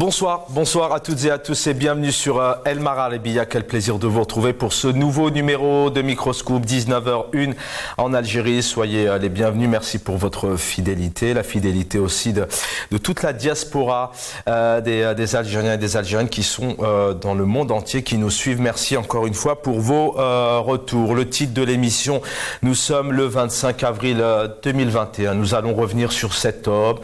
Bonsoir à toutes et à tous et bienvenue sur El Marhalebiya. Quel plaisir de vous retrouver pour ce nouveau numéro de Microscope, 19h01 en Algérie. Soyez les bienvenus, merci pour votre fidélité, la fidélité aussi de toute la diaspora des Algériens et des Algériennes qui sont dans le monde entier, qui nous suivent. Merci encore une fois pour vos retours. Le titre de l'émission, nous sommes le 25 avril 2021. Nous allons revenir sur cet homme,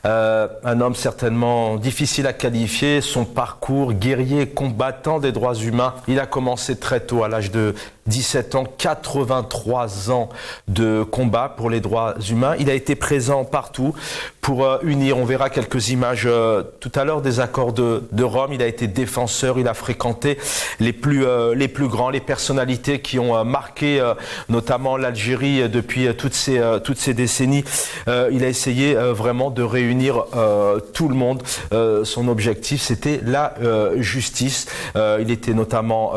un homme certainement difficile à qualifier, son parcours guerrier, combattant des droits humains. Il a commencé très tôt, à l'âge de 17 ans, 83 ans de combat pour les droits humains. Il a été présent partout pour unir. On verra quelques images tout à l'heure des accords de Rome. Il a été défenseur, il a fréquenté les plus grands, les personnalités qui ont marqué notamment l'Algérie depuis toutes ces décennies. Il a essayé vraiment de réunir tout le monde. Son objectif, c'était la justice. Il était notamment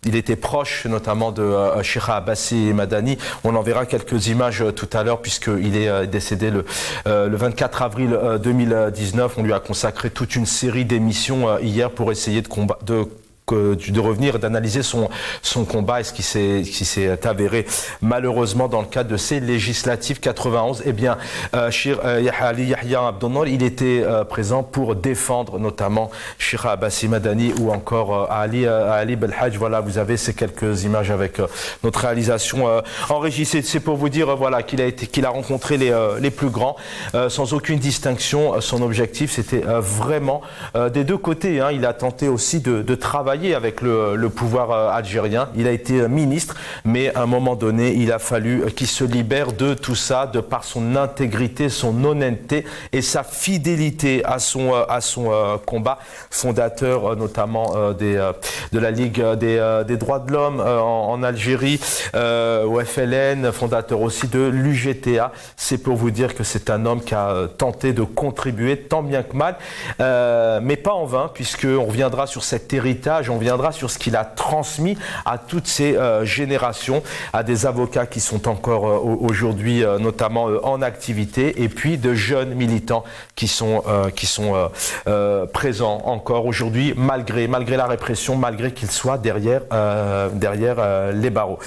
il était proche notamment de Cheikh Abbassi Madani. On en verra quelques images tout à l'heure puisqu'il est décédé le 24 avril 2019. On lui a consacré toute une série d'émissions hier pour essayer de revenir, d'analyser son combat et ce qui s'est avéré malheureusement dans le cadre de ces législatives 91. Eh bien, Ali Yahya Abdonor, il était présent pour défendre notamment Cheikh Abbassi Madani ou encore Ali Belhadj. Voilà, vous avez ces quelques images avec notre réalisation en régie. C'est pour vous dire voilà qu'il a rencontré les plus grands sans aucune distinction. Son objectif, c'était vraiment des deux côtés. Hein. Il a tenté aussi de travailler avec le pouvoir algérien. Il a été ministre, mais à un moment donné, il a fallu qu'il se libère de tout ça, de par son intégrité, son honnêteté et sa fidélité à son combat. Fondateur notamment de la Ligue des droits de l'homme en Algérie, au FLN, fondateur aussi de l'UGTA. C'est pour vous dire que c'est un homme qui a tenté de contribuer tant bien que mal, mais pas en vain, puisqu'on reviendra sur cet héritage, on viendra sur ce qu'il a transmis à toutes ces générations, à des avocats qui sont encore aujourd'hui notamment en activité, et puis de jeunes militants qui sont présents encore aujourd'hui malgré la répression, malgré qu'ils soient derrière les barreaux.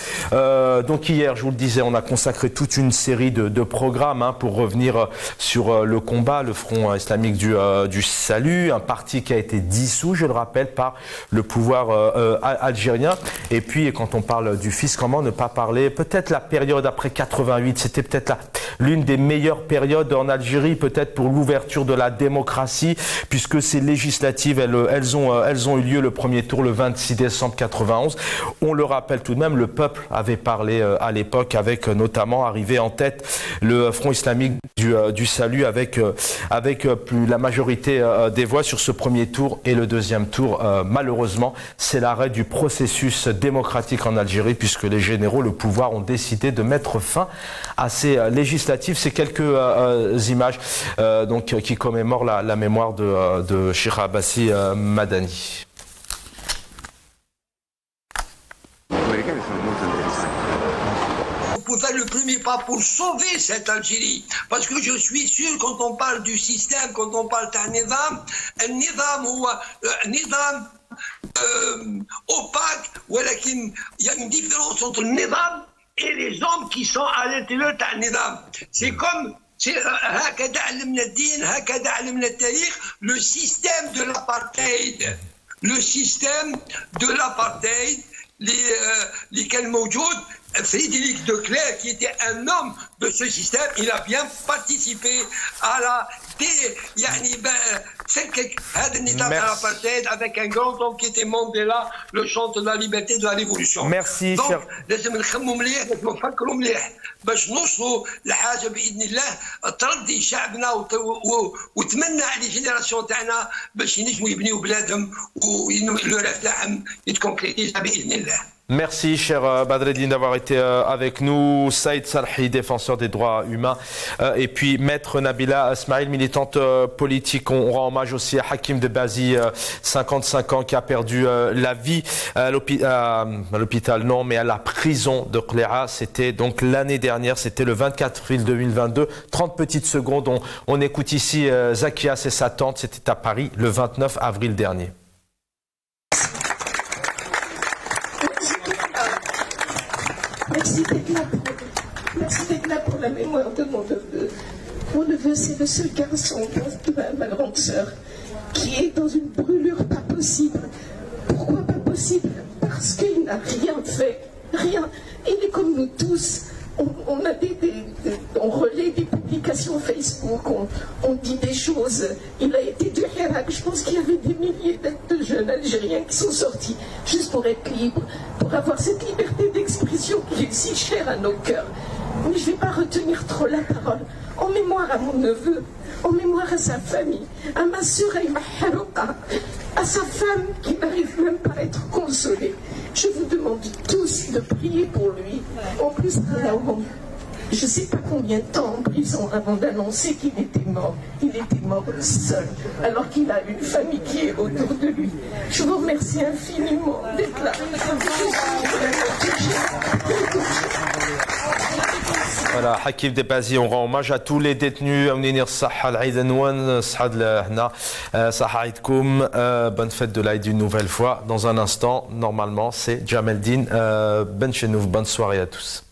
Donc hier, je vous le disais, on a consacré toute une série de programmes pour revenir sur le combat, le Front islamique du salut, un parti qui a été dissous, je le rappelle, par le pouvoir algérien. Et puis, quand on parle du fisc, comment ne pas parler, peut-être la période après 88, c'était peut-être l'une des meilleures périodes en Algérie, peut-être pour l'ouverture de la démocratie, puisque ces législatives, elles ont eu lieu le premier tour le 26 décembre 91. On le rappelle tout de même, le peuple avait parlé à l'époque, avec notamment arrivé en tête le Front islamique du salut avec la majorité des voix sur ce premier tour. Et le deuxième tour, malheureusement, c'est l'arrêt du processus démocratique en Algérie, puisque les généraux, le pouvoir, ont décidé de mettre fin à ces législatives. C'est quelques images qui commémorent la mémoire de Cheikh Abbassi Madani. Pour faire le premier pas pour sauver cette Algérie. Parce que je suis sûr, quand on parle du système, quand on parle d'un nizam, un nizam ou un nizam opaque, il y a une différence entre le nizam et les hommes qui sont à l'intérieur d'un nizam. C'est comme le système de l'apartheid. Le système de l'apartheid, lesquels موجود Frédéric Declercq, qui était un homme de ce système, il a bien participé à la avec un grand homme qui était Mandela, le chantre de la liberté, de la révolution. Merci. Donc, لازم نخمموا مليح، لازم نفكروا مليح باش نوصلوا لحاجه باذن الله ترضي شعبنا وتمنى على الجينيراسيون تاعنا باش ينجموا يبنيوا بلادهم ولو تاعهم يتكونكريتيزا باذن الله. Merci, cher Badreddine, d'avoir été avec nous. Saïd Salhi, défenseur des droits humains. Et puis, Maître Nabila Ismail, militante politique. On rend hommage aussi à Hakim Debazi, 55 ans, qui a perdu la vie à l'hôpital, non, mais à la prison de Qléa. C'était donc l'année dernière, c'était le 24 avril 2022. 30 petites secondes. On écoute ici Zakias et sa tante. C'était à Paris le 29 avril dernier. Merci d'être là pour la mémoire de mon neveu. Mon neveu, c'est le seul garçon de ma grande sœur qui est dans une brûlure pas possible. Pourquoi pas possible? Parce qu'il n'a rien fait. Rien. Il est comme nous tous. On relaie des publications Facebook, on dit des choses. Il a été du Hirak. Je pense qu'il y avait des milliers de jeunes Algériens qui sont sortis juste pour être libres, pour avoir cette liberté d'expression qui est si chère à nos cœurs. Mais je ne vais pas retenir trop la parole. En mémoire à mon neveu, en mémoire à sa famille, à ma sœur Aïma Harouka, à sa femme qui n'arrive même pas à être consolée. Je vous demande tous de prier pour lui. En plus, je ne sais pas combien de temps en prison avant d'annoncer qu'il était mort. Il était mort seul, alors qu'il a une famille qui est autour de lui. Je vous remercie infiniment d'être là. Voilà, Hakim Debazi, on rend hommage à tous les détenus. Bonne fête de l'Aïd une nouvelle fois. Dans un instant, normalement, c'est Jamel Din Benchenouf. Bonne soirée à tous.